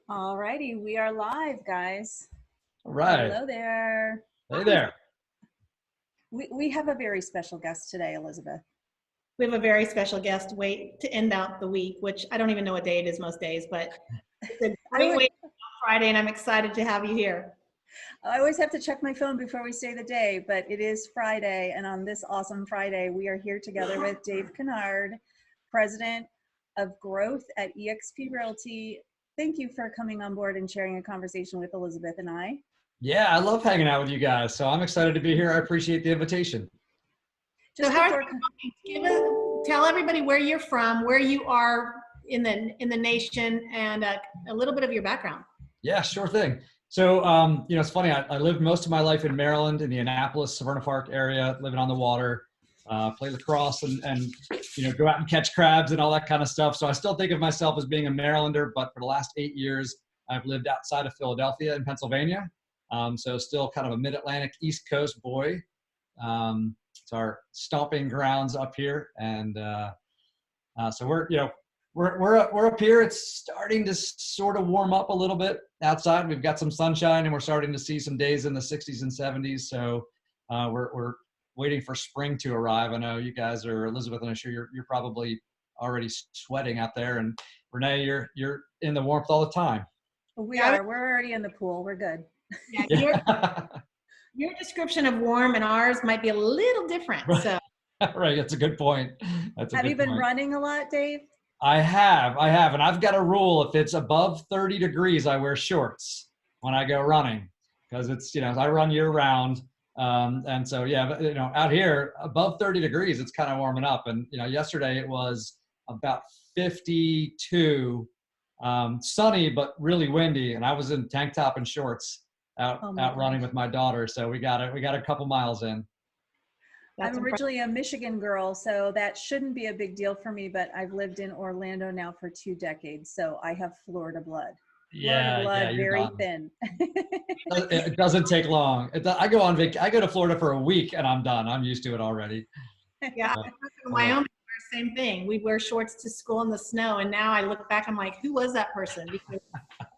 All righty, we are live, guys. All right. Hello there. Hey there. We have a very special guest today, Elizabeth. We have a very special guest wait to end out the week, which I don't even know what day it is most days, but it's a great wait on Friday, and I'm excited to have you here. I always have to check my phone before we say the day, but it is Friday, and on this awesome Friday, we are here together with Dave Conord, President of Growth at eXp Realty. Thank you for coming on board and sharing a conversation with Elizabeth and I. Yeah, I love hanging out with you guys, so I'm excited to be here. I appreciate the invitation. So tell everybody where you're from, where you are in the nation, and a little bit of your background. Yeah, sure thing. So, it's funny. I lived most of my life in Maryland, in the Annapolis, Severna Park area, living on the water, play lacrosse and go out and catch crabs and all that kind of stuff. So I still think of myself as being a Marylander, but for the last 8 years, I've lived outside of Philadelphia in Pennsylvania. So still kind of a mid-Atlantic East Coast boy. It's our stomping grounds up here, and so we're up here. It's starting to sort of warm up a little bit outside. We've got some sunshine, and we're starting to see some days in the 60s and 70s. So we're waiting for spring to arrive. I know you guys are, Elizabeth, and I'm sure you're probably already sweating out there, and Renee, you're in the warmth all the time. We are. We're already in the pool. We're good. Yeah, your description of warm and ours might be a little different. Right. So right, that's a good point. Have you been running a lot, Dave? I have, and I've got a rule. If it's above 30 degrees, I wear shorts when I go running, because it's, I run year round. And so, out here above 30 degrees, it's kind of warming up. And, yesterday it was about 52, sunny, but really windy. And I was in tank top and shorts out running with my daughter. So we got a couple miles in. I'm originally a Michigan girl, so that shouldn't be a big deal for me, but I've lived in Orlando now for 2 decades, so I have Florida blood. Florida blood, very thin. It doesn't take long. I go to Florida for a week and I'm done. I'm used to it already. Yeah, in Wyoming, same thing. We wear shorts to school in the snow, and now I look back, I'm like, who was that person? Because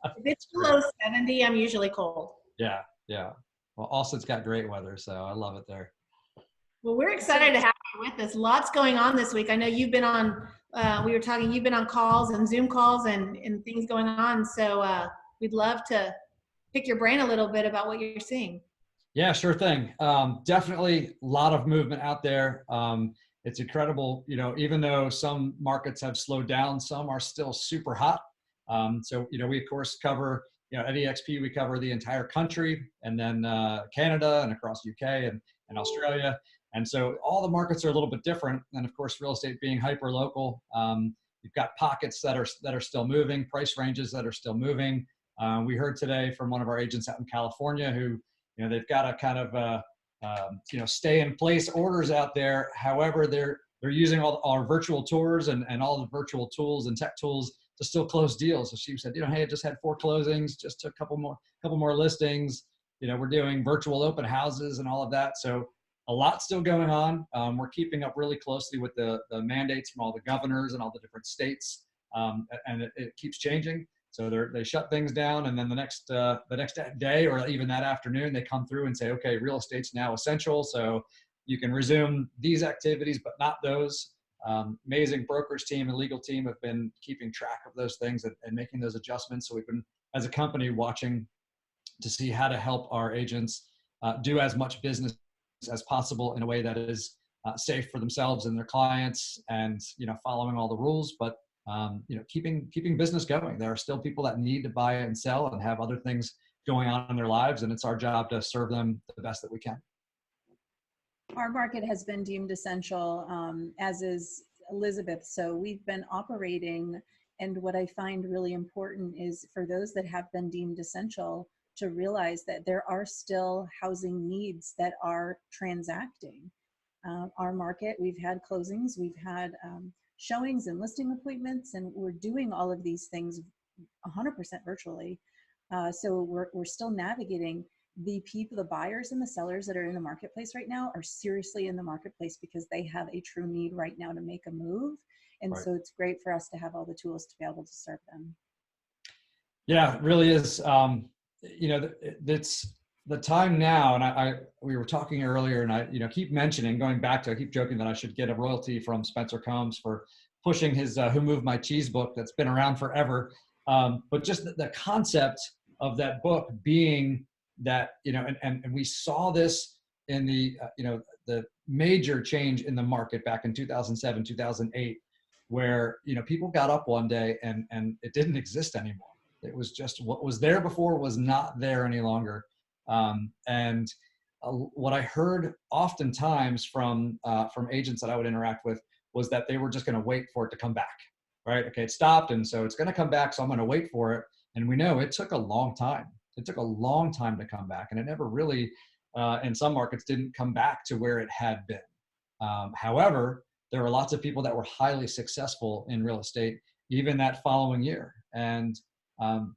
if it's below 70, I'm usually cold. Yeah. Well, Austin's got great weather, so I love it there. Well, we're excited to have you with us. Lots going on this week. I know you've been on, you've been on calls and Zoom calls and things going on. So we'd love to pick your brain a little bit about what you're seeing. Yeah, sure thing. Definitely a lot of movement out there. It's incredible, even though some markets have slowed down, some are still super hot. So, we of course cover, at eXp, we cover the entire country, and then Canada and across UK and Australia. And so all the markets are a little bit different. And of course, real estate being hyper local, you've got pockets that are still moving, price ranges that are still moving. We heard today from one of our agents out in California who, they've got a kind of stay in place orders out there. However, they're using all our virtual tours and all the virtual tools and tech tools to still close deals. So she said, hey, I just had 4 closings, just a couple more listings. We're doing virtual open houses and all of that. So a lot still going on. We're keeping up really closely with the mandates from all the governors and all the different states, and it keeps changing. So they shut things down, and then the next day or even that afternoon, they come through and say, okay, real estate's now essential, so you can resume these activities, but not those. Amazing brokers team and legal team have been keeping track of those things and making those adjustments. So we've been, as a company, watching to see how to help our agents do as much business as possible in a way that is safe for themselves and their clients, and following all the rules, but keeping business going. There are still people that need to buy and sell and have other things going on in their lives, and it's our job to serve them the best that we can. Our market has been deemed essential, as is Elizabeth. So we've been operating, and what I find really important is for those that have been deemed essential to realize that there are still housing needs that are transacting. Our market, we've had closings, we've had showings and listing appointments, and we're doing all of these things 100% virtually. So we're still navigating. The people, the buyers and the sellers that are in the marketplace right now are seriously in the marketplace because they have a true need right now to make a move. And so it's great for us to have all the tools to be able to serve them. Yeah, it really is. You know, it's the time now, and we were talking earlier, and I, you know, keep mentioning, going back to, I keep joking that I should get a royalty from Spencer Combs for pushing his "Who Moved My Cheese" book that's been around forever. But just the concept of that book being that, you know, and we saw this in the you know, the major change in the market back in 2007, 2008, where, you know, people got up one day and it didn't exist anymore. It was just what was there before was not there any longer. And what I heard oftentimes from agents that I would interact with was that they were just going to wait for it to come back, right? Okay, it stopped, and so it's going to come back, so I'm going to wait for it. And we know it took a long time. It took a long time to come back, and it never really, in some markets, didn't come back to where it had been. However, there were lots of people that were highly successful in real estate, even that following year. Um,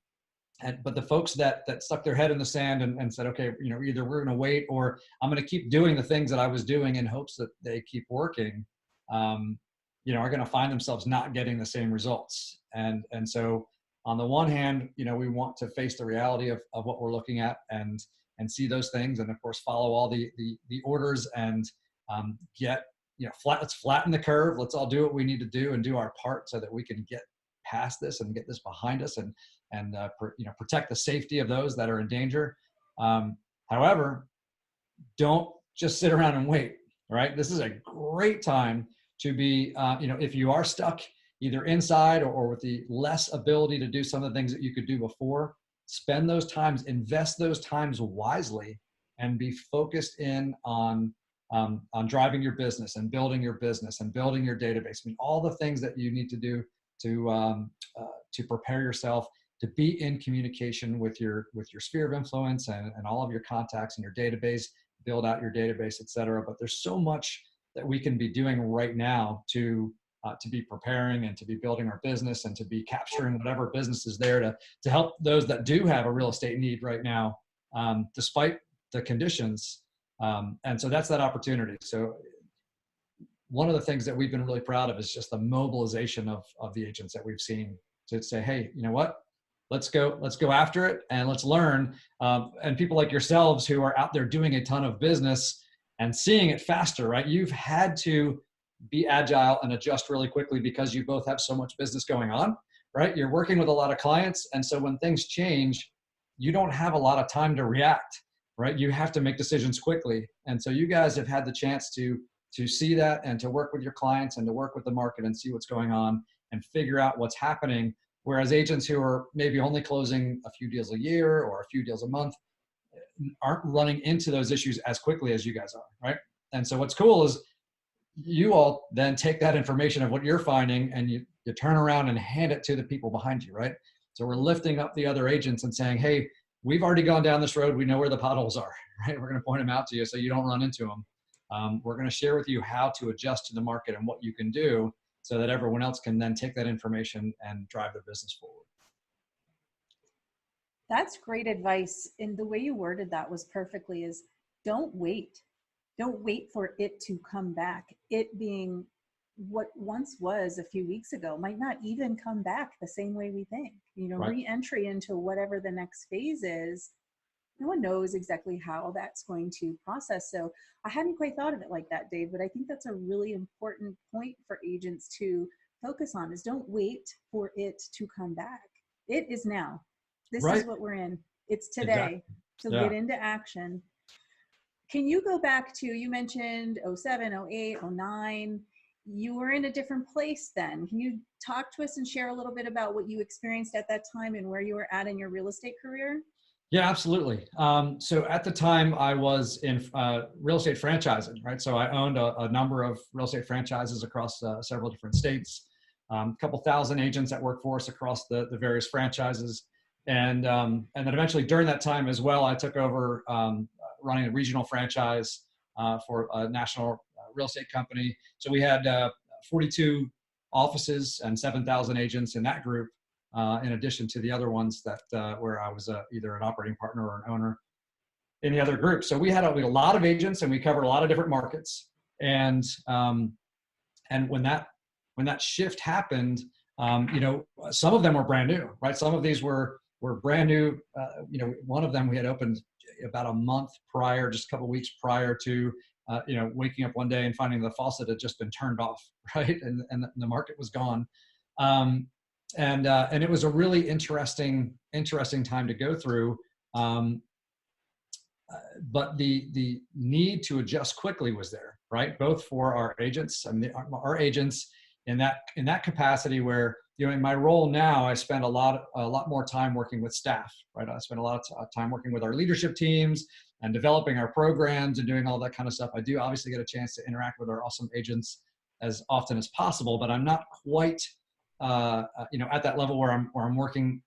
but the folks that stuck their head in the sand and said, okay, you know, either we're going to wait or I'm going to keep doing the things that I was doing in hopes that they keep working, you know, are going to find themselves not getting the same results. And so on the one hand, you know, we want to face the reality of what we're looking at and see those things. And of course, follow all the orders and get, you know, let's flatten the curve. Let's all do what we need to do and do our part so that we can get past this and get this behind us and you know, protect the safety of those that are in danger. However, don't just sit around and wait, right? This is a great time to be, you know, if you are stuck either inside or with the less ability to do some of the things that you could do before, spend those times, invest those times wisely, and be focused in on driving your business and building your business and building your database. I mean, all the things that you need to do to prepare yourself to be in communication with your sphere of influence and all of your contacts and your database, build out your database, et cetera. But there's so much that we can be doing right now to be preparing and to be building our business and to be capturing whatever business is there to help those that do have a real estate need right now, despite the conditions. And so that's that opportunity. So one of the things that we've been really proud of is just the mobilization of the agents that we've seen to say, hey, you know what? Let's go after it and let's learn. And people like yourselves who are out there doing a ton of business and seeing it faster, right? You've had to be agile and adjust really quickly because you both have so much business going on, right? You're working with a lot of clients. And so when things change, you don't have a lot of time to react, right? You have to make decisions quickly. And so you guys have had the chance to see that and to work with your clients and to work with the market and see what's going on and figure out what's happening. Whereas agents who are maybe only closing a few deals a year or a few deals a month aren't running into those issues as quickly as you guys are, right? And so what's cool is you all then take that information of what you're finding and you turn around and hand it to the people behind you, right? So we're lifting up the other agents and saying, hey, we've already gone down this road. We know where the potholes are, right? We're going to point them out to you so you don't run into them. We're going to share with you how to adjust to the market and what you can do so that everyone else can then take that information and drive their business forward. That's great advice. And the way you worded that was perfectly is don't wait. Don't wait for it to come back. It being what once was a few weeks ago might not even come back the same way we think. You know, Right. re-entry into whatever the next phase is, no one knows exactly how that's going to process. So I hadn't quite thought of it like that, Dave, but I think that's a really important point for agents to focus on is don't wait for it to come back. It is now. This Right. is what we're in. It's today. Exactly. So Yeah. get into action. Can you go back to, you mentioned 07, 08, 09. You were in a different place then. Can you talk to us and share a little bit about what you experienced at that time and where you were at in your real estate career? Yeah, absolutely. So at the time I was in real estate franchising, right? So I owned a number of real estate franchises across several different states, a couple thousand agents that worked for us across the various franchises. And then eventually during that time as well, I took over running a regional franchise for a national real estate company. So we had 42 offices and 7,000 agents in that group. In addition to the other ones that where I was either an operating partner or an owner in the other group. So we had a lot of agents and we covered a lot of different markets. And when that shift happened, you know, some of them were brand new, right? Some of these were were brand new. One of them we had opened about a month prior, just a couple of weeks prior to, waking up one day and finding the faucet had just been turned off, right? And the market was gone. And it was a really interesting time to go through. But the need to adjust quickly was there, right? Both for our agents. I mean, our agents in that capacity where, in my role now, I spend a lot more time working with staff, right? I spend a lot of time working with our leadership teams and developing our programs and doing all that kind of stuff. I do obviously get a chance to interact with our awesome agents as often as possible, but I'm not quite, at that level where I'm working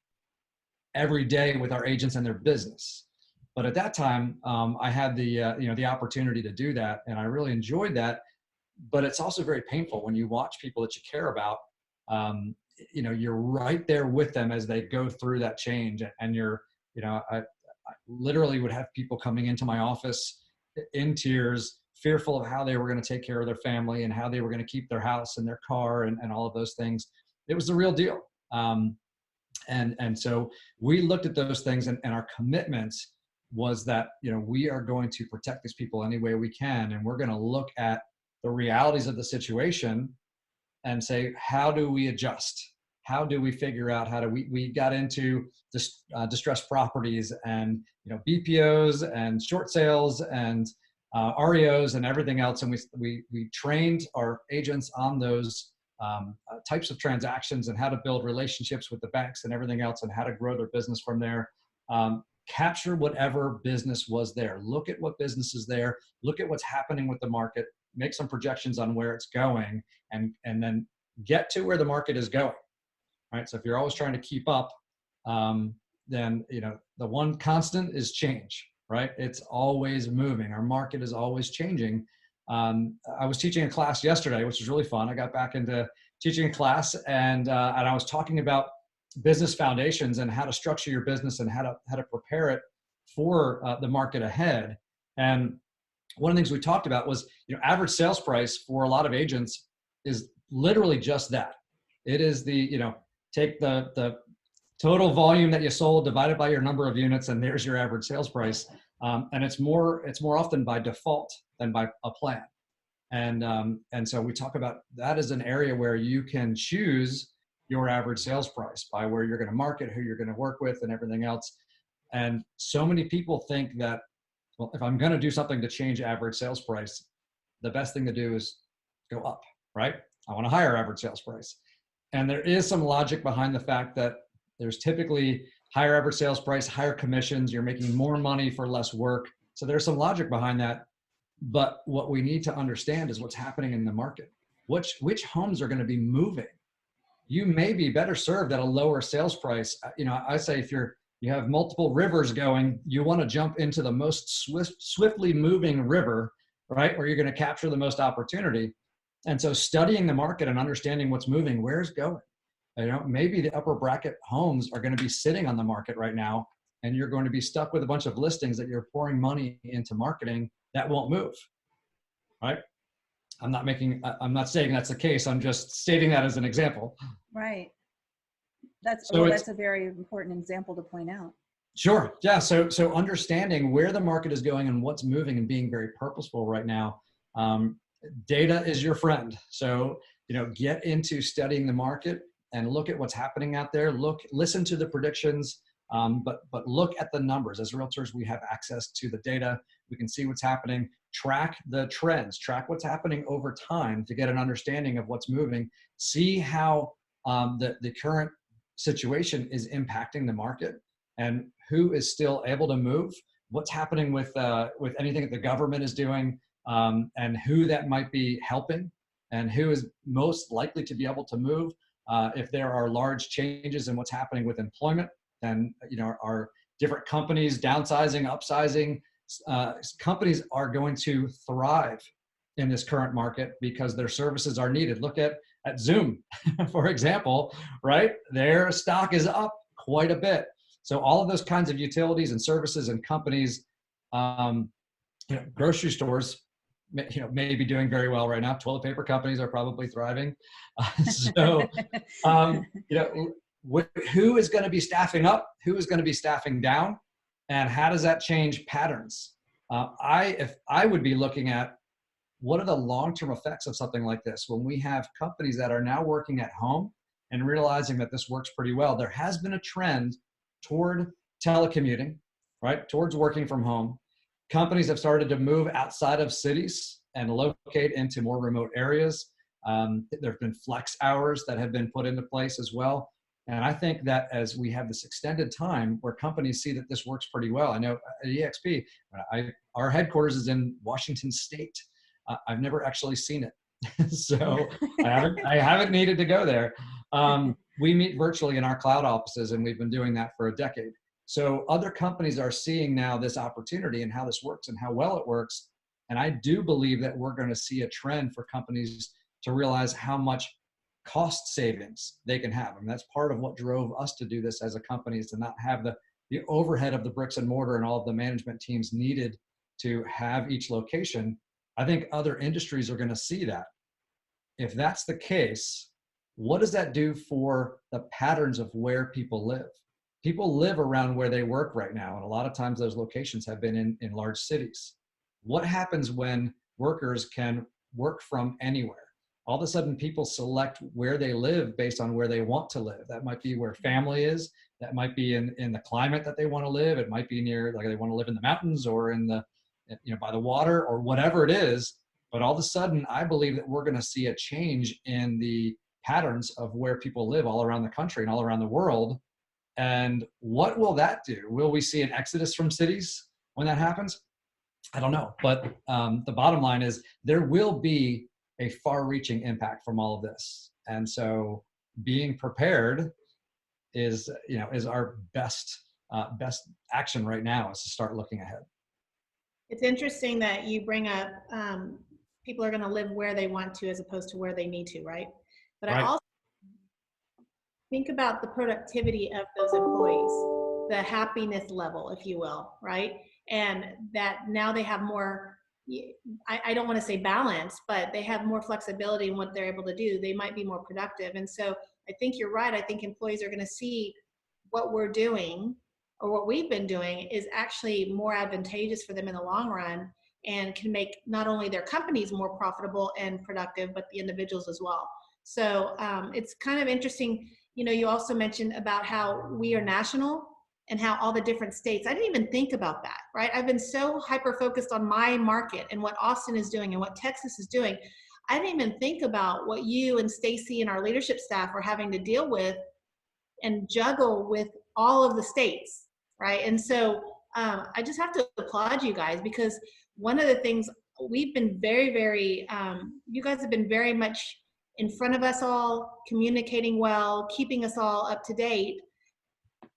every day with our agents and their business. But at that time, I had the opportunity to do that, and I really enjoyed that. But it's also very painful when you watch people that you care about. You're right there with them as they go through that change, and I literally would have people coming into my office in tears, fearful of how they were going to take care of their family and how they were going to keep their house and their car and all of those things. It was the real deal. And so we looked at those things, and our commitment was that, we are going to protect these people any way we can. And we're going to look at the realities of the situation and say, how do we adjust? How do we figure out we got into distressed properties and, BPOs and short sales and REOs and everything else. And we trained our agents on those types of transactions and how to build relationships with the banks and everything else and how to grow their business from there. Capture whatever business was there. Look at what business is there. Look at what's happening with the market. Make some projections on where it's going, and then get to where the market is going. Right. So if you're always trying to keep up, then the one constant is change. Right. It's always moving. Our market is always changing. I was teaching a class yesterday, which was really fun. I got back into teaching a class, and I was talking about business foundations and how to structure your business and how to prepare it for the market ahead. And one of the things we talked about was, average sales price for a lot of agents is literally just that. It is take the total volume that you sold divided by your number of units, and there's your average sales price. And it's more often by default than by a plan. And so we talk about that as an area where you can choose your average sales price by where you're going to market, who you're going to work with, and everything else. And so many people think that, well, if I'm going to do something to change average sales price, the best thing to do is go up, right? I want a higher average sales price. And there is some logic behind the fact that there's typically higher average sales price, higher commissions, you're making more money for less work. So there's some logic behind that. But what we need to understand is what's happening in the market. Which homes are going to be moving? You may be better served at a lower sales price. I say if you have multiple rivers going, you want to jump into the most swiftly moving river, right? Where you're going to capture the most opportunity. And so studying the market and understanding what's moving, where's going? Maybe the upper bracket homes are going to be sitting on the market right now, and you're going to be stuck with a bunch of listings that you're pouring money into marketing that won't move, right? I'm not saying that's the case. I'm just stating that as an example. Right. That's a very important example to point out. Sure. Yeah. So understanding where the market is going and what's moving and being very purposeful right now. Data is your friend. So, get into studying the market and look at what's happening out there. Listen to the predictions, but look at the numbers. As realtors, we have access to the data. We can see what's happening, track the trends, track what's happening over time to get an understanding of what's moving, see how the current situation is impacting the market and who is still able to move, what's happening with anything that the government is doing, and who that might be helping and who is most likely to be able to move. If there are large changes in what's happening with employment, then are different companies downsizing, upsizing. Companies are going to thrive in this current market because their services are needed. Look at Zoom, for example, right? Their stock is up quite a bit. So all of those kinds of utilities and services and companies, grocery stores, may be doing very well right now. Toilet paper companies are probably thriving. who is going to be staffing up, who is going to be staffing down, and how does that change patterns? If I would be looking at what are the long-term effects of something like this when we have companies that are now working at home and realizing that this works pretty well. There has been a trend toward telecommuting, right? Towards working from home. Companies have started to move outside of cities and locate into more remote areas. There have been flex hours that have been put into place as well. And I think that as we have this extended time where companies see that this works pretty well, I know at eXp, our headquarters is in Washington State. I've never actually seen it. So I haven't needed to go there. We meet virtually in our cloud offices, and we've been doing that for a decade. So other companies are seeing now this opportunity and how this works and how well it works. And I do believe that we're going to see a trend for companies to realize how much cost savings they can have. I mean, that's part of what drove us to do this as a company, is to not have the overhead of the bricks and mortar and all of the management teams needed to have each location. I think other industries are going to see that. If that's the case, what does that do for the patterns of where people live? People live around where they work right now, and a lot of times those locations have been in large cities. What happens when workers can work from anywhere? All of a sudden, people select where they live based on where they want to live. That might be where family is. That might be in the climate that they want to live. It might be near, like they want to live in the mountains or in the, by the water or whatever it is. But all of a sudden, I believe that we're going to see a change in the patterns of where people live all around the country and all around the world. And what will that do? Will we see an exodus from cities when that happens? I don't know. But the bottom line is there will be a far-reaching impact from all of this. And so being prepared is our best action right now, is to start looking ahead. It's interesting that you bring up people are going to live where they want to as opposed to where they need to, right? But right. I also think about the productivity of those employees, the happiness level, if you will, right? And that now they have more, I don't want to say balance, but they have more flexibility in what they're able to do. They might be more productive. And so I think you're right. I think employees are going to see what we're doing or what we've been doing is actually more advantageous for them in the long run, and can make not only their companies more profitable and productive, but the individuals as well. So it's kind of interesting. You also mentioned about how we are national and how all the different states, I didn't even think about that, right? I've been so hyper-focused on my market and what Austin is doing and what Texas is doing. I didn't even think about what you and Stacy and our leadership staff are having to deal with and juggle with all of the states, right? And so I just have to applaud you guys, because one of the things we've been very, very, you guys have been very much in front of us all, communicating well, keeping us all up to date.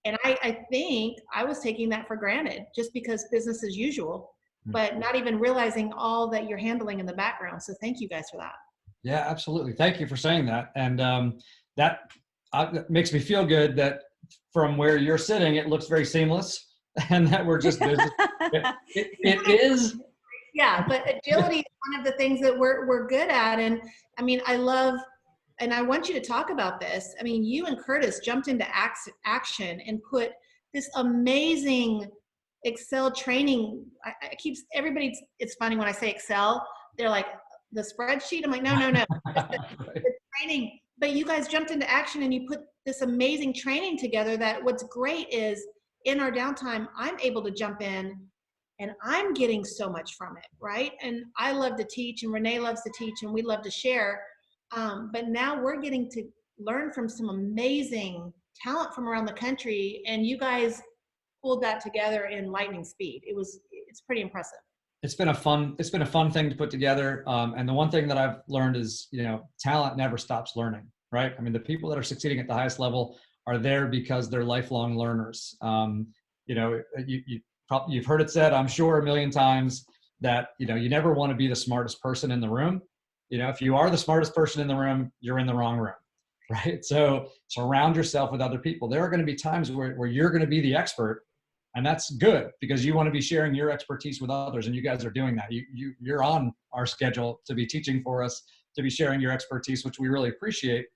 And I think I was taking that for granted just because business as usual, but not even realizing all that you're handling in the background. So thank you guys for that. Yeah, absolutely. Thank you for saying that. And that makes me feel good that from where you're sitting, it looks very seamless and that we're just business. It is. Yeah, but agility is one of the things that we're good at. And I mean, I love, and I want you to talk about this. I mean, you and Curtis jumped into action and put this amazing Excel training. It's funny when I say Excel, they're like, the spreadsheet. I'm like, no. The training. But you guys jumped into action and you put this amazing training together that what's great is in our downtime, I'm able to jump in and I'm getting so much from it, right? And I love to teach, and Renee loves to teach, and we love to share. But now we're getting to learn from some amazing talent from around the country, and you guys pulled that together in lightning speed. It's pretty impressive. It's been a fun thing to put together. And the one thing that I've learned is, talent never stops learning, right? I mean, the people that are succeeding at the highest level are there because they're lifelong learners. You've heard it said, I'm sure, a million times that, you never want to be the smartest person in the room. If you are the smartest person in the room, you're in the wrong room, right? So surround yourself with other people. There are going to be times where you're going to be the expert, and that's good because you want to be sharing your expertise with others, and you guys are doing that. You're on our schedule to be teaching for us, to be sharing your expertise, which we really appreciate.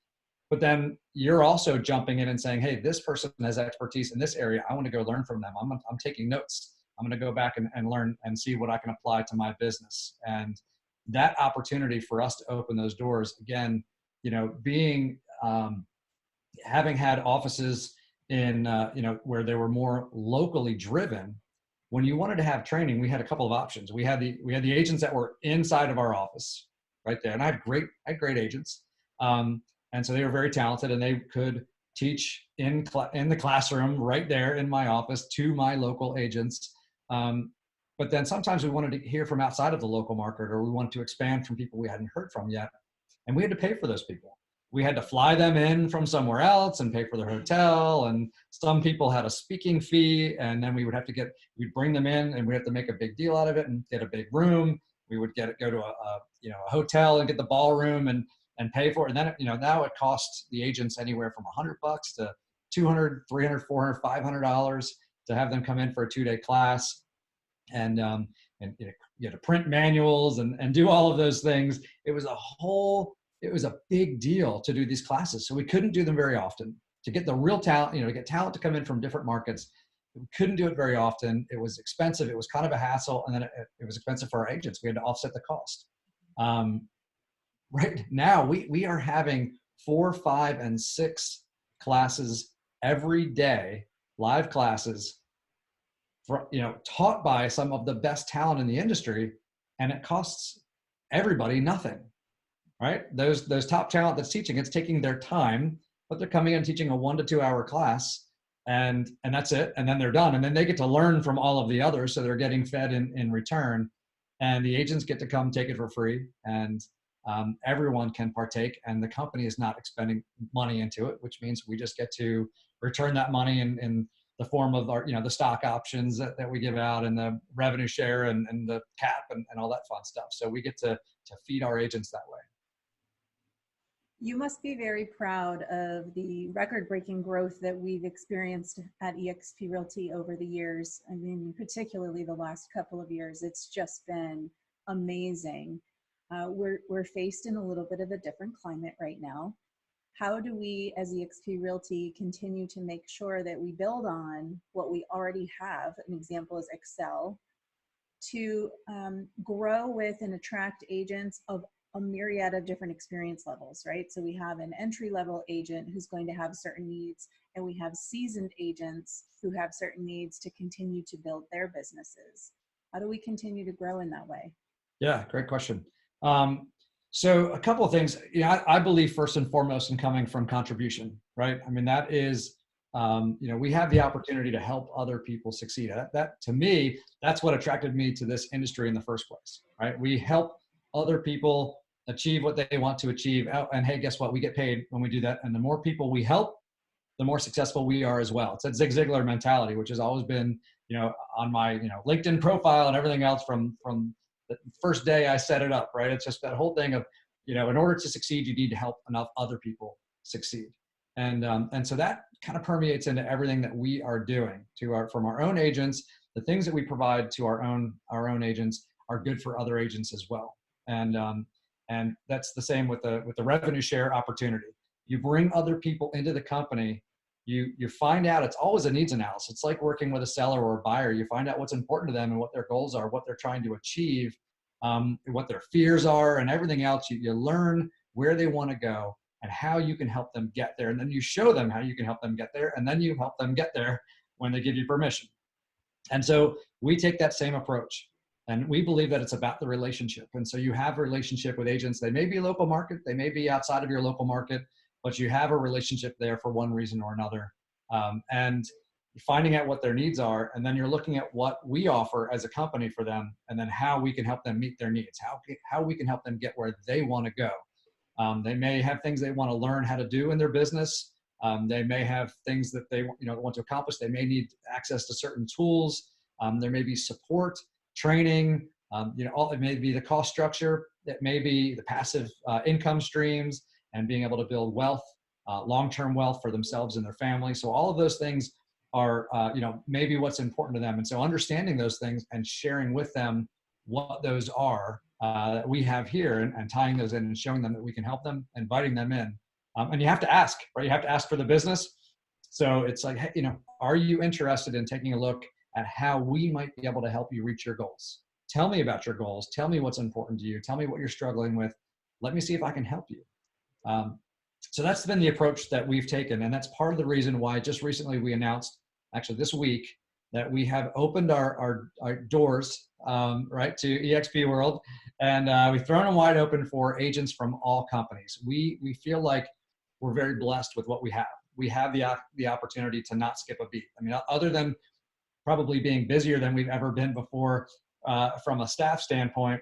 but then you're also jumping in and saying, hey, this person has expertise in this area. I want to go learn from them. I'm taking notes. I'm going to go back and learn and see what I can apply to my business. And that opportunity for us to open those doors, again, being, having had offices in, where they were more locally driven, when you wanted to have training, we had a couple of options. We had the agents that were inside of our office right there. And I had great agents. And so they were very talented, and they could teach in the classroom right there in my office to my local agents. But then sometimes we wanted to hear from outside of the local market, or we wanted to expand from people we hadn't heard from yet. And we had to pay for those people. We had to fly them in from somewhere else and pay for their hotel. And some people had a speaking fee, and then we'd bring them in, and we'd have to make a big deal out of it and get a big room. We would go to a hotel and get the ballroom and pay for it. And then, now it costs the agents anywhere from $100 to $200, $300, $400, $500 to have them come in for a 2-day class. And you had to print manuals and do all of those things. It was a big deal to do these classes. So we couldn't do them very often. To get the real talent, to get talent to come in from different markets, we couldn't do it very often. It was expensive. It was kind of a hassle. And then it was expensive for our agents. We had to offset the cost. Right now, we are having 4, 5, and 6 classes every day, live classes, taught by some of the best talent in the industry, and it costs everybody nothing, right? Those top talent that's teaching, it's taking their time, but they're coming in teaching a 1 to 2 hour class, and that's it. And then they're done. And then they get to learn from all of the others. So they're getting fed in return, and the agents get to come take it for free, and everyone can partake, and the company is not expending money into it, which means we just get to return that money in the form of our, the stock options that we give out, and the revenue share, and the cap, and all that fun stuff. So we get to feed our agents that way. You must be very proud of the record-breaking growth that we've experienced at eXp Realty over the years. I mean, particularly the last couple of years, it's just been amazing. We're faced in a little bit of a different climate right now. How do we, as eXp Realty, continue to make sure that we build on what we already have? An example is Excel, to grow with and attract agents of a myriad of different experience levels, right? So we have an entry-level agent who's going to have certain needs, and we have seasoned agents who have certain needs to continue to build their businesses. How do we continue to grow in that way? Yeah, great question. So a couple of things, I believe first and foremost in coming from contribution, right? I mean, that is, we have the opportunity to help other people succeed. That to me, that's what attracted me to this industry in the first place, right? We help other people achieve what they want to achieve. And hey, guess what? We get paid when we do that. And the more people we help, the more successful we are as well. It's that Zig Ziglar mentality, which has always been, on my, LinkedIn profile and everything else from the first day I set it up, right? It's just that whole thing of, in order to succeed, you need to help enough other people succeed. And so that kind of permeates into everything that we are doing from our own agents. The things that we provide to our own agents are good for other agents as well. And that's the same with the revenue share opportunity. You bring other people into the company, you find out, it's always a needs analysis. It's like working with a seller or a buyer. You find out what's important to them and what their goals are, what they're trying to achieve, what their fears are, and everything else. You learn where they want to go and how you can help them get there. And then you show them how you can help them get there. And then you help them get there when they give you permission. And so we take that same approach. And we believe that it's about the relationship. And so you have a relationship with agents. They may be local market, they may be outside of your local market, but you have a relationship there for one reason or another. And you're finding out what their needs are, and then you're looking at what we offer as a company for them, and then how we can help them meet their needs, how we can help them get where they want to go. They may have things they want to learn how to do in their business. They may have things that they want to accomplish. They may need access to certain tools. There may be support, training, it may be the cost structure, it may be the passive income streams, and being able to build wealth, long-term wealth for themselves and their family. So all of those things are, maybe what's important to them. And so understanding those things and sharing with them what those are that we have here, and tying those in and showing them that we can help them, inviting them in, And you have to ask, right? You have to ask for the business. So it's like, hey, are you interested in taking a look at how we might be able to help you reach your goals? Tell me about your goals. Tell me what's important to you. Tell me what you're struggling with. Let me see if I can help you. So that's been the approach that we've taken. And that's part of the reason why just recently we announced, actually this week, that we have opened our doors, right, to eXp World. And we've thrown them wide open for agents from all companies. We feel like we're very blessed with what we have. We have the opportunity to not skip a beat. I mean, other than probably being busier than we've ever been before from a staff standpoint,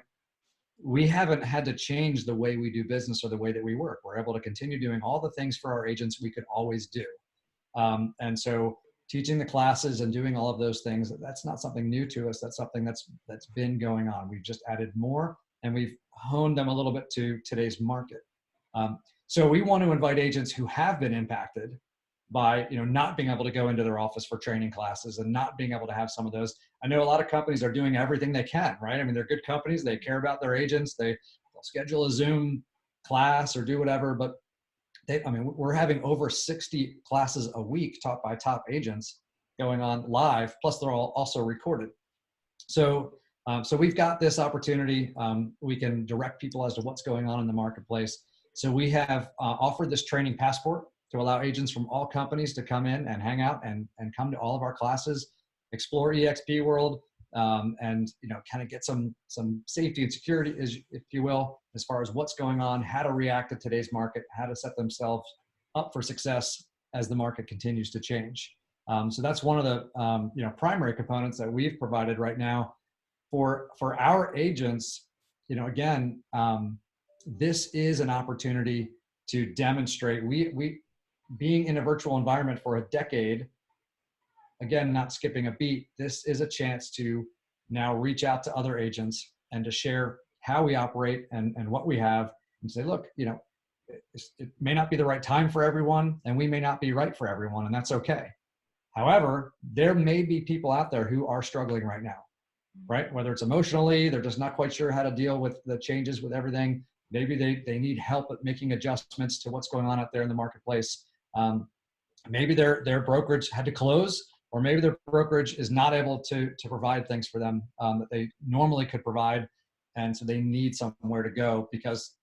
we haven't had to change the way we do business or the way that we work. We're able to continue doing all the things for our agents we could always do. And so teaching the classes and doing all of those things, that's not something new to us. That's something that's been going on. We've just added more and we've honed them a little bit to today's market. So we want to invite agents who have been impacted by not being able to go into their office for training classes and not being able to have some of those. I know a lot of companies are doing everything they can, right? I mean, they're good companies. They care about their agents. They'll schedule a Zoom class or do whatever, but we're having over 60 classes a week taught by top agents going on live, plus they're all also recorded. So we've got this opportunity. We can direct people as to what's going on in the marketplace. So we have offered this training passport to allow agents from all companies to come in and hang out and come to all of our classes, explore eXp World, and kind of get some safety and security, if you will, as far as what's going on, how to react to today's market, how to set themselves up for success as the market continues to change. So that's one of the primary components that we've provided right now for our agents. Again, this is an opportunity to demonstrate. We being in a virtual environment for a decade, again, not skipping a beat, this is a chance to now reach out to other agents and to share how we operate and what we have and say, look, it may not be the right time for everyone and we may not be right for everyone, and that's okay. However, there may be people out there who are struggling right now, right? Whether it's emotionally, they're just not quite sure how to deal with the changes with everything. Maybe they need help at making adjustments to what's going on out there in the marketplace. Maybe their brokerage had to close, or maybe their brokerage is not able to provide things for them that they normally could provide. And so they need somewhere to go because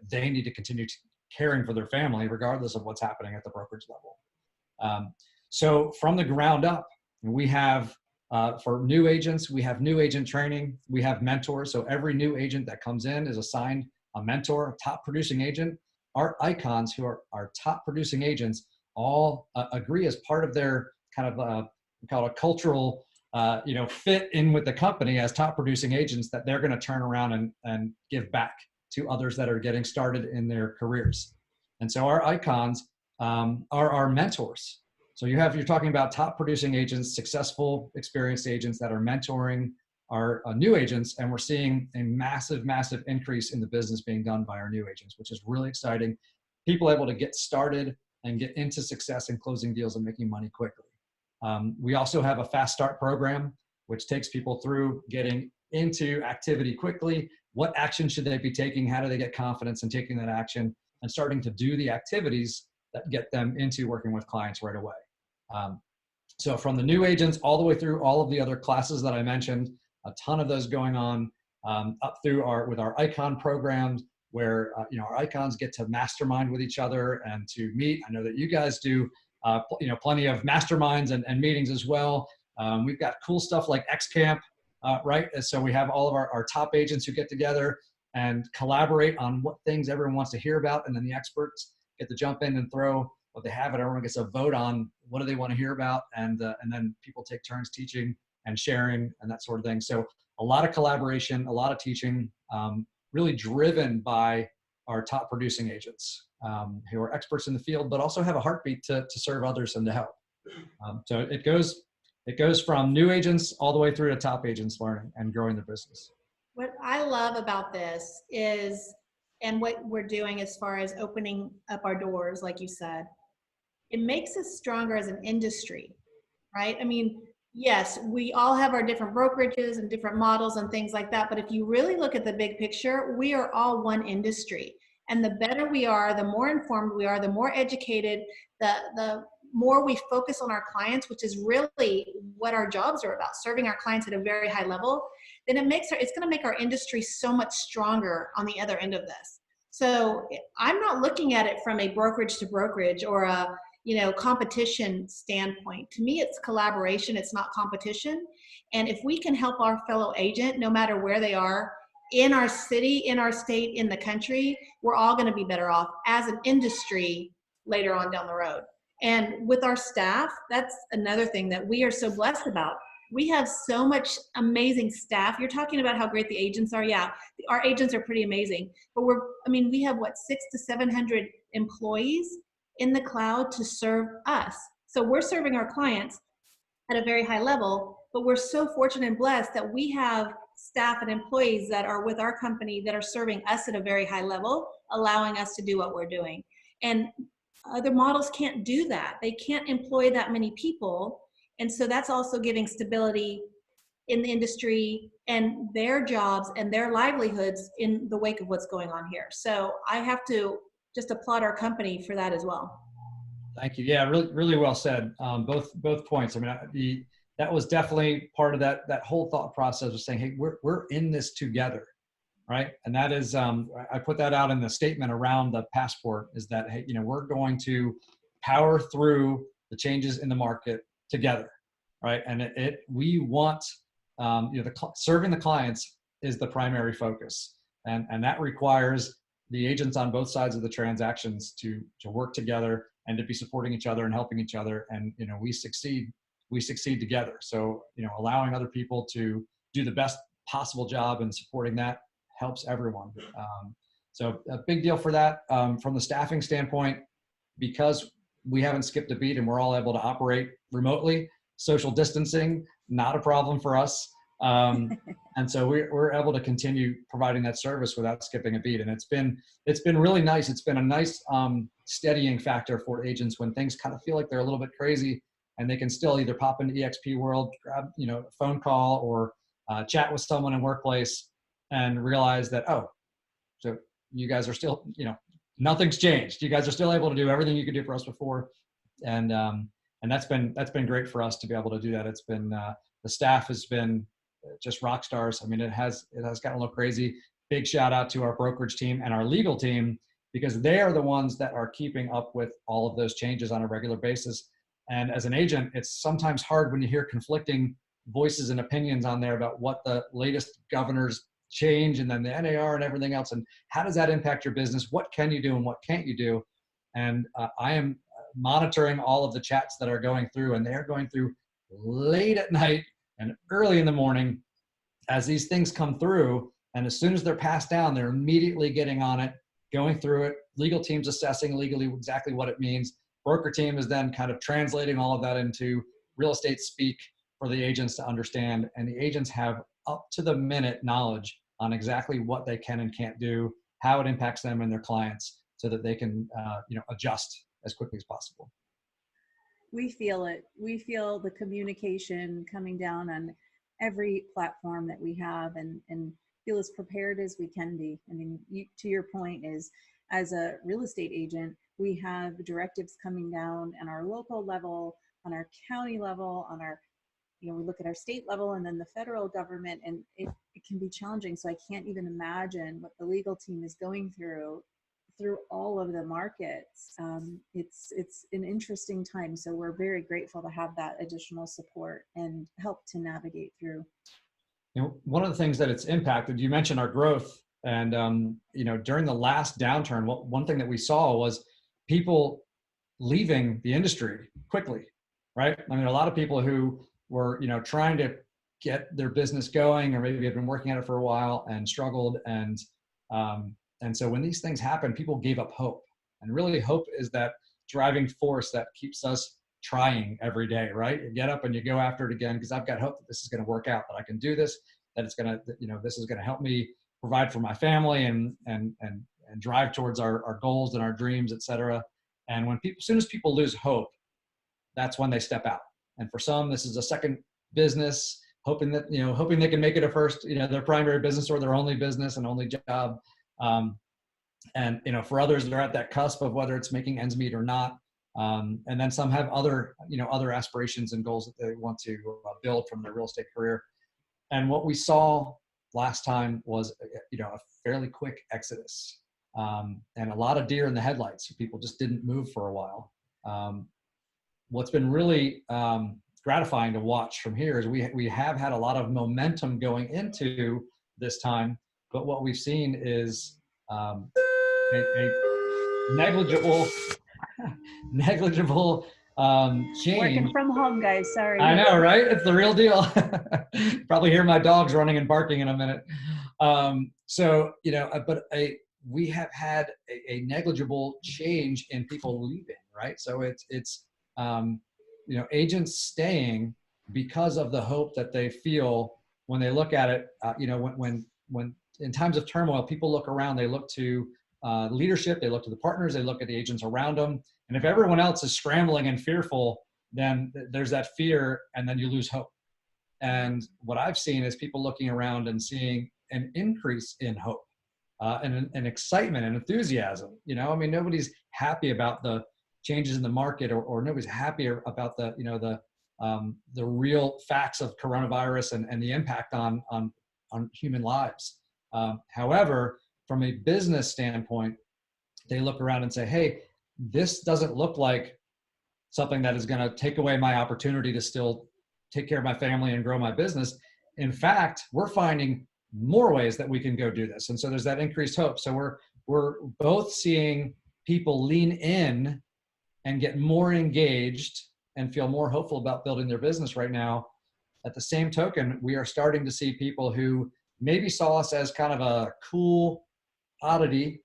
they need to continue caring for their family regardless of what's happening at the brokerage level. So from the ground up, we have, for new agents, we have new agent training, we have mentors. So every new agent that comes in is assigned a mentor, a top producing agent. Our icons, who are our top producing agents, all agree as part of their kind of we call it a cultural fit in with the company as top producing agents, that they're going to turn around and give back to others that are getting started in their careers. And so our icons are our mentors. So you're talking about top producing agents, successful, experienced agents that are mentoring our new agents, and we're seeing a massive increase in the business being done by our new agents, which is really exciting. People able to get started and get into success and closing deals and making money quickly. We also have a fast start program, which takes people through getting into activity quickly. What action should they be taking? How do they get confidence in taking that action and starting to do the activities that get them into working with clients right away? So from the new agents all the way through all of the other classes that I mentioned, a ton of those going on, up through with our icon programs, where our icons get to mastermind with each other and to meet. I know that you guys do plenty of masterminds and meetings as well. We've got cool stuff like X Camp, right? And so we have all of our top agents who get together and collaborate on what things everyone wants to hear about, and then the experts get to jump in and throw what they have, and everyone gets a vote on what do they want to hear about, and then people take turns teaching and sharing and that sort of thing. So a lot of collaboration, a lot of teaching, really driven by our top producing agents who are experts in the field, but also have a heartbeat to serve others and to help. So it goes from new agents all the way through to top agents learning and growing their business. What I love about this is, and what we're doing as far as opening up our doors, like you said, it makes us stronger as an industry, right? I mean, yes, we all have our different brokerages and different models and things like that. But if you really look at the big picture, we are all one industry. And the better we are, the more informed we are, the more educated, the more we focus on our clients, which is really what our jobs are about, serving our clients at a very high level, then it's going to make our industry so much stronger on the other end of this. So I'm not looking at it from a brokerage to brokerage or a competition standpoint. To me, it's collaboration. It's not competition. And if we can help our fellow agent, no matter where they are, in our city, in our state, in the country, we're all going to be better off as an industry later on down the road. And with our staff, that's another thing that we are so blessed about. We have so much amazing staff. You're talking about how great the agents are. Yeah, our agents are pretty amazing. But we have 600 to 700 employees in the cloud to serve us. So we're serving our clients at a very high level, but we're so fortunate and blessed that we have staff and employees that are with our company that are serving us at a very high level, allowing us to do what we're doing. And other models can't do that. They can't employ that many people. And so that's also giving stability in the industry and their jobs and their livelihoods in the wake of what's going on here. So I have to just applaud our company for that as well. Thank you. Yeah, really, really well said. Both points. I mean, that was definitely part of that whole thought process of saying, hey, we're in this together, right? And that is, I put that out in the statement around the passport, is that, hey, we're going to power through the changes in the market together, right? And we want, serving the clients is the primary focus, and that requires the agents on both sides of the transactions to work together and to be supporting each other and helping each other. And, we succeed together. So, allowing other people to do the best possible job and supporting that helps everyone. So a big deal for that. From the staffing standpoint, because we haven't skipped a beat and we're all able to operate remotely, social distancing, not a problem for us. And so we're able to continue providing that service without skipping a beat. And it's been really nice. It's been a nice steadying factor for agents when things kind of feel like they're a little bit crazy, and they can still either pop into eXp World, grab a phone call, or chat with someone in workplace and realize that, oh, so you guys are still, nothing's changed. You guys are still able to do everything you could do for us before. And that's been great for us to be able to do that. It's been, the staff has been just rock stars. I mean, it has gotten a little crazy. Big shout out to our brokerage team and our legal team, because they are the ones that are keeping up with all of those changes on a regular basis. And as an agent, it's sometimes hard when you hear conflicting voices and opinions on there about what the latest governor's change and then the NAR and everything else, and how does that impact your business? What can you do and what can't you do? And I am monitoring all of the chats that are going through, and they're going through late at night and early in the morning as these things come through. And as soon as they're passed down, they're immediately getting on it, going through it. Legal team's assessing legally exactly what it means. Broker team is then kind of translating all of that into real estate speak for the agents to understand. And the agents have up to the minute knowledge on exactly what they can and can't do, how it impacts them and their clients, so that they can adjust as quickly as possible. We feel it. We feel the communication coming down on every platform that we have, and feel as prepared as we can be. I mean, to your point, is as a real estate agent, we have directives coming down on our local level, on our county level, on our, we look at our state level, and then the federal government, and it can be challenging. So I can't even imagine what the legal team is going through all of the markets. It's an interesting time. So we're very grateful to have that additional support and help to navigate through. One of the things that it's impacted, you mentioned our growth, and during the last downturn, one thing that we saw was people leaving the industry quickly, right? I mean, a lot of people who were, trying to get their business going, or maybe had been working at it for a while and struggled. And so when these things happen, people gave up hope. And really, hope is that driving force that keeps us trying every day, right? You get up and you go after it again, because I've got hope that this is going to work out, that I can do this, that it's going to, this is going to help me provide for my family and drive towards our goals and our dreams, et cetera. And as soon as people lose hope, that's when they step out. And for some, this is a second business, hoping they can make it a first, their primary business or their only business and only job. And, you know, for others, they're at that cusp of whether it's making ends meet or not. And then some have other, you know, other aspirations and goals that they want to build from their real estate career. And what we saw last time was, you know, a fairly quick exodus, and a lot of deer in the headlights. People just didn't move for a while. What's been really gratifying to watch from here is we have had a lot of momentum going into this time, but what we've seen is a negligible change. Working from home, guys. Sorry. I know, right? It's the real deal. Probably hear my dogs running and barking in a minute. So, you know, we have had a negligible change in people leaving, right? So it's you know, agents staying because of the hope that they feel when they look at it. You know, when in times of turmoil, people look around, they look to leadership, they look to the partners, they look at the agents around them. And if everyone else is scrambling and fearful, then there's that fear, and then you lose hope. And what I've seen is people looking around and seeing an increase in hope, and excitement and enthusiasm. You know, I mean, nobody's happy about the changes in the market, or nobody's happy about the, you know, the real facts of coronavirus and the impact on human lives. However, from a business standpoint, they look around and say, hey, this doesn't look like something that is going to take away my opportunity to still take care of my family and grow my business. In fact, we're finding more ways that we can go do this. And so there's that increased hope. So we're both seeing people lean in and get more engaged and feel more hopeful about building their business right now. At the same token, we are starting to see people who maybe saw us as kind of a cool oddity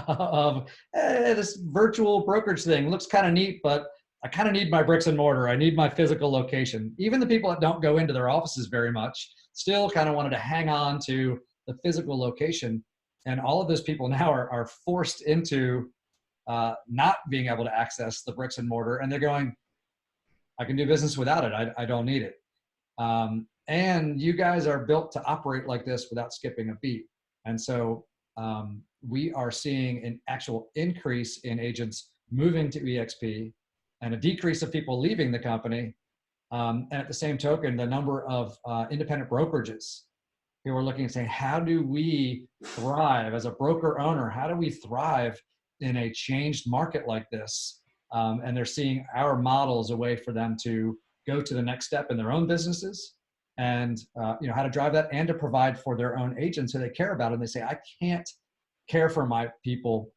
of this virtual brokerage thing looks kind of neat, but I kind of need my bricks and mortar. I need my physical location. Even the people that don't go into their offices very much still kind of wanted to hang on to the physical location. And all of those people now are forced into not being able to access the bricks and mortar. And they're going, I can do business without it. I don't need it. And you guys are built to operate like this without skipping a beat. And so we are seeing an actual increase in agents moving to eXp and a decrease of people leaving the company. And at the same token, the number of independent brokerages who are looking and saying, how do we thrive as a broker owner? How do we thrive in a changed market like this? And they're seeing our model as a way for them to go to the next step in their own businesses, and you know, how to drive that and to provide for their own agents who they care about. And they say, I can't care for my people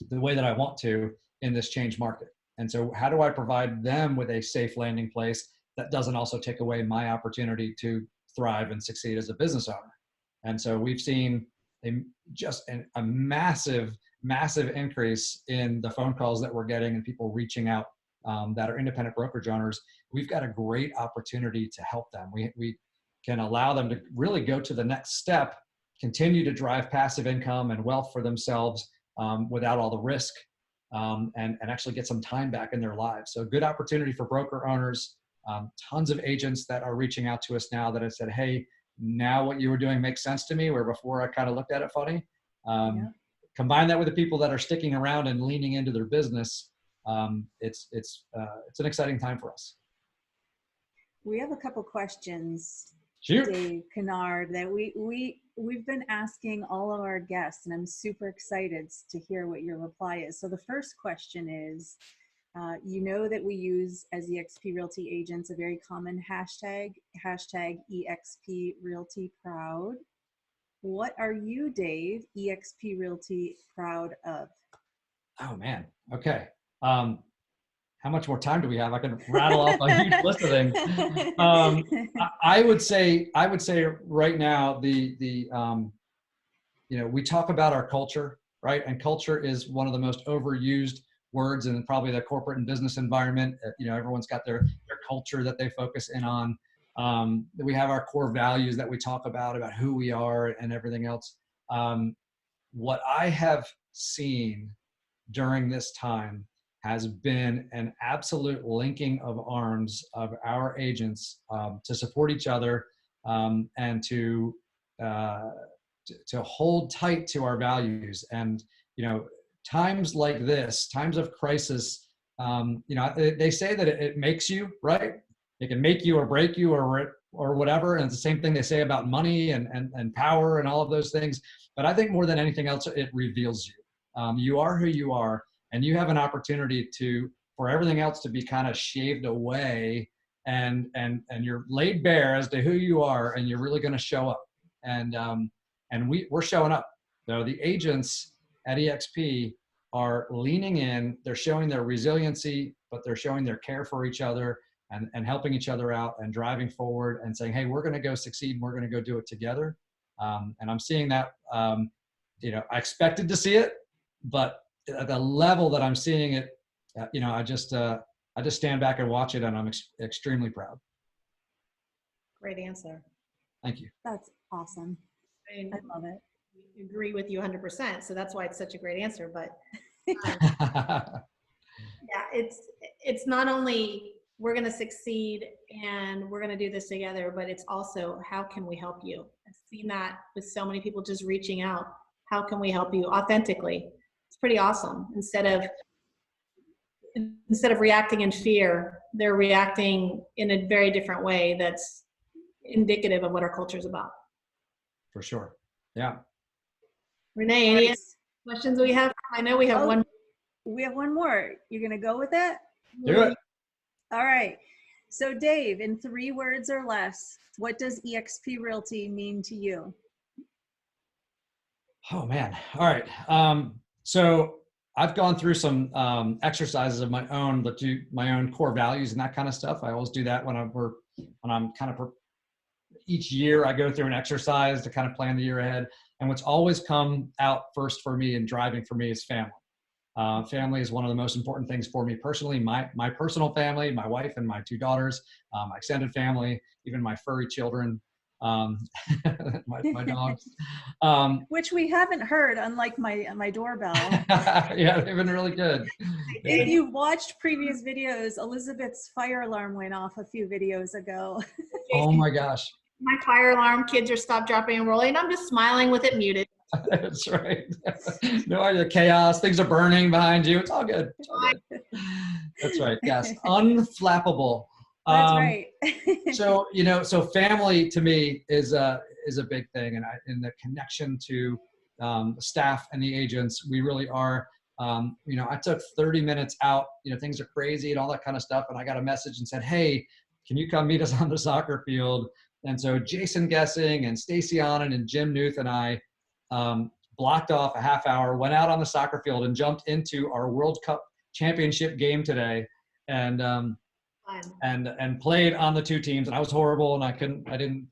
the way that I want to in this changed market. And so how do I provide them with a safe landing place that doesn't also take away my opportunity to thrive and succeed as a business owner? And so we've seen a massive increase in the phone calls that we're getting and people reaching out that are independent brokerage owners. We've got a great opportunity to help them. We can allow them to really go to the next step, continue to drive passive income and wealth for themselves without all the risk, and actually get some time back in their lives. So good opportunity for broker owners. Tons of agents that are reaching out to us now that have said, hey, now what you were doing makes sense to me, where before I kind of looked at it funny. Combine that with the people that are sticking around and leaning into their business. It's an exciting time for us. We have a couple questions, Shoot. Dave, Conord, that we've been asking all of our guests, and I'm super excited to hear what your reply is. So the first question is, you know that we use as eXp Realty agents a very common hashtag eXp Realty proud. What are you, Dave, eXp Realty proud of? Oh man. Okay. How much more time do we have? I can rattle off a huge list of things. I would say right now you know, we talk about our culture, right? And culture is one of the most overused words in probably the corporate and business environment. You know, everyone's got their culture that they focus in on. We have our core values that we talk about who we are and everything else. What I have seen during this time has been an absolute linking of arms of our agents to support each other and to hold tight to our values. And times like this, times of crisis, they say that it makes you, right? It can make you or break you or whatever. And it's the same thing they say about money and power and all of those things. But I think more than anything else, it reveals you. You are who you are, and you have an opportunity for everything else to be kind of shaved away, and you're laid bare as to who you are, and you're really going to show up. And we're showing up. The agents at eXp are leaning in. They're showing their resiliency, but they're showing their care for each other and helping each other out and driving forward and saying, hey, we're going to go succeed and we're going to go do it together. And I'm seeing that. I expected to see it, but at the level that I'm seeing it, I just stand back and watch it, and I'm extremely proud. Great answer. Thank you. That's awesome. I love it. Agree with you 100%. So that's why it's such a great answer. But yeah, it's not only we're going to succeed and we're going to do this together, but it's also how can we help you? I've seen that with so many people just reaching out. How can we help you authentically? It's pretty awesome. Instead of reacting in fear, they're reacting in a very different way that's indicative of what our culture is about. For sure. Yeah. Renee, any questions we have? I know we have one. We have one more. You're going to go with it? Do it. All right. So Dave, in 3 words or less, what does eXp Realty mean to you? Oh man. All right. So I've gone through some exercises of my own, that do my own core values and that kind of stuff. I always do that when I'm kind of, each year I go through an exercise to kind of plan the year ahead. And what's always come out first for me and driving for me is family. Family is one of the most important things for me personally. My personal family, my wife and my 2 daughters, my extended family, even my furry children, my dogs. Which we haven't heard, unlike my doorbell. Yeah, they've been really good. If you've watched previous videos, Elizabeth's fire alarm went off a few videos ago. Oh my gosh. My fire alarm, kids are stop, dropping, and rolling. I'm just smiling with it muted. That's right. No idea, chaos, things are burning behind you. It's all good. It's all good. That's right. Yes. Unflappable. That's right. So family to me is a big thing. And in the connection to the staff and the agents, we really are, I took 30 minutes out, things are crazy and all that kind of stuff. And I got a message and said, hey, can you come meet us on the soccer field? And so Jason Gessing and Stacy Anand and Jim Newth and I blocked off a half hour, went out on the soccer field and jumped into our World Cup championship game today, and played on the 2 teams. And I was horrible, and I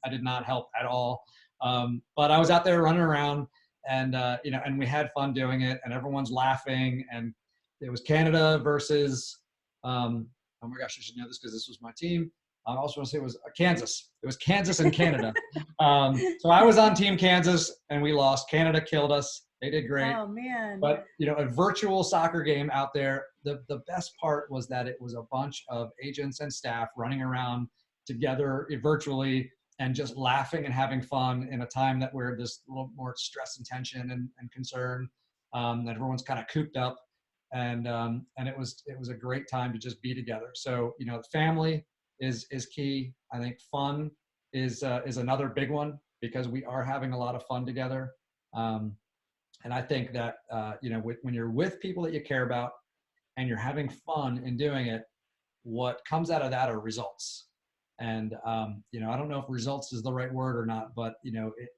did not help at all. But I was out there running around, and and we had fun doing it, and everyone's laughing. And it was Canada versus, oh my gosh, I should know this because this was my team. I also want to say it was Kansas. It was Kansas and Canada. So I was on Team Kansas, and we lost. Canada killed us. They did great. Oh man. But a virtual soccer game out there. The best part was that it was a bunch of agents and staff running around together virtually and just laughing and having fun in a time that we're this little more stress and tension and concern. That everyone's kind of cooped up, and it was a great time to just be together. So the family is key. I think fun is another big one, because we are having a lot of fun together. And I think that, when you're with people that you care about and you're having fun in doing it, what comes out of that are results. And, I don't know if results is the right word or not, but,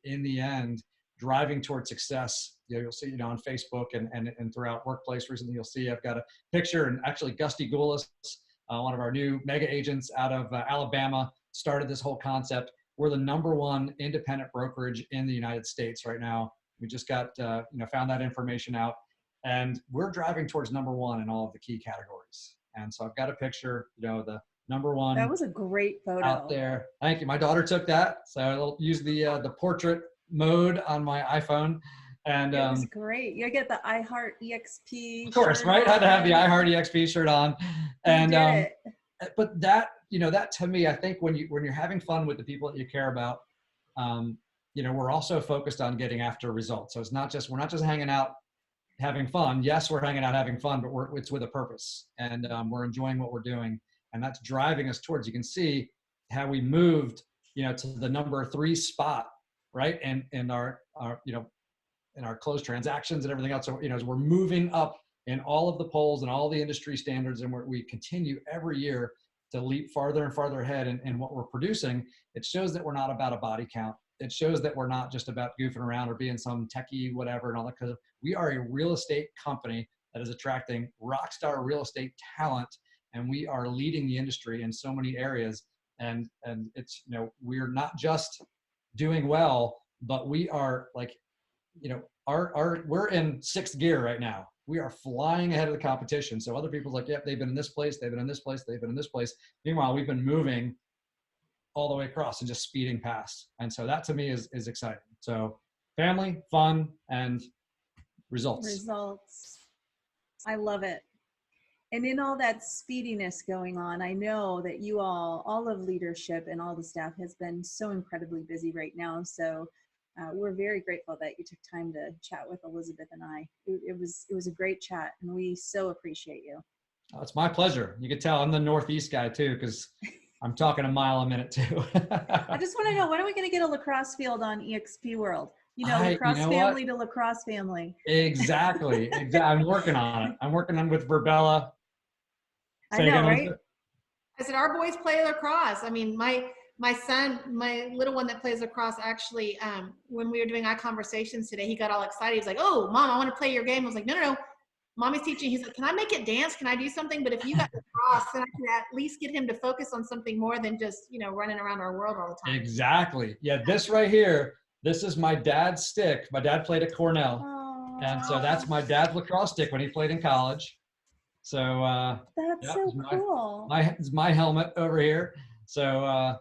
in the end, driving toward success, you'll see, on Facebook and throughout workplace recently, you'll see I've got a picture, and actually Gusty Goulas, one of our new mega agents out of Alabama, started this whole concept. We're the #1 independent brokerage in the United States right now. We just got, found that information out, and we're driving towards #1 in all of the key categories. And so I've got a picture, the #1. That was a great photo out there. Thank you. My daughter took that, so I'll use the portrait mode on my iPhone. And it was great. You get the I Heart eXp. Of course, right? Had to have the I Heart eXp shirt on, and but that that to me, I think when you're having fun with the people that you care about, we're also focused on getting after results. So we're not just hanging out having fun. Yes, we're hanging out having fun, but it's with a purpose, and we're enjoying what we're doing, and that's driving us towards. You can see how we moved, to the number 3 spot, right? And in our in our closed transactions and everything else. So, as we're moving up in all of the polls and all the industry standards, and we continue every year to leap farther and farther ahead in what we're producing, it shows that we're not about a body count. It shows that we're not just about goofing around or being some techie whatever and all that, because we are a real estate company that is attracting rock star real estate talent, and we are leading the industry in so many areas. And it's, we're not just doing well, but we are like, we're in 6th gear right now. We are flying ahead of the competition. So other people's like, yep, they've been in this place, they've been in this place, they've been in this place. Meanwhile, we've been moving all the way across and just speeding past. And so that to me is exciting. So family, fun, and results. Results. I love it. And in all that speediness going on, I know that you all of leadership and all the staff has been so incredibly busy right now. So we're very grateful that you took time to chat with Elizabeth and I. It was a great chat, and we so appreciate you. Oh, it's my pleasure. You can tell I'm the Northeast guy too, because I'm talking a mile a minute too. I just want to know, when are we going to get a lacrosse field on eXp World? Lacrosse family to lacrosse family. Exactly. I'm working on it. I'm working on with Verbella. I know, right? I said, our boys play lacrosse. I mean, my son, my little one that plays lacrosse, actually, when we were doing our conversations today, he got all excited. He's like, "Oh, Mom, I want to play your game." I was like, no. Mommy's teaching. He's like, "Can I make it dance? Can I do something?" But if you got lacrosse, then I can at least get him to focus on something more than just, running around our world all the time. Exactly. Yeah, this right here, this is my dad's stick. My dad played at Cornell. Aww. And so that's my dad's lacrosse stick when he played in college. So that's so cool. My helmet over here. So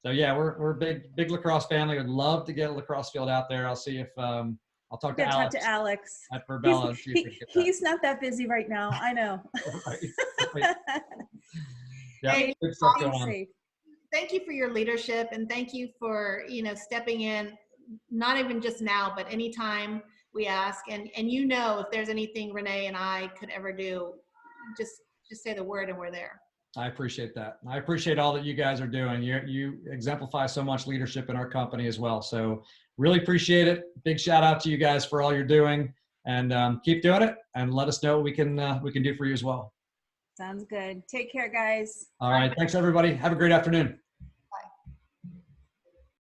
yeah, we're a big lacrosse family. Would love to get a lacrosse field out there. I'll see if I'll talk to Alex at Verbella. He's not that busy right now. I know. Right. Yeah, hey, good stuff going on. Thank you for your leadership, and thank you for stepping in, not even just now, but anytime we ask. And if there's anything Renee and I could ever do, just say the word and we're there. I appreciate that. I appreciate all that you guys are doing. You exemplify so much leadership in our company as well. So really appreciate it. Big shout out to you guys for all you're doing, and keep doing it, and let us know what we can do for you as well. Sounds good. Take care, guys. All right. Thanks everybody. Have a great afternoon.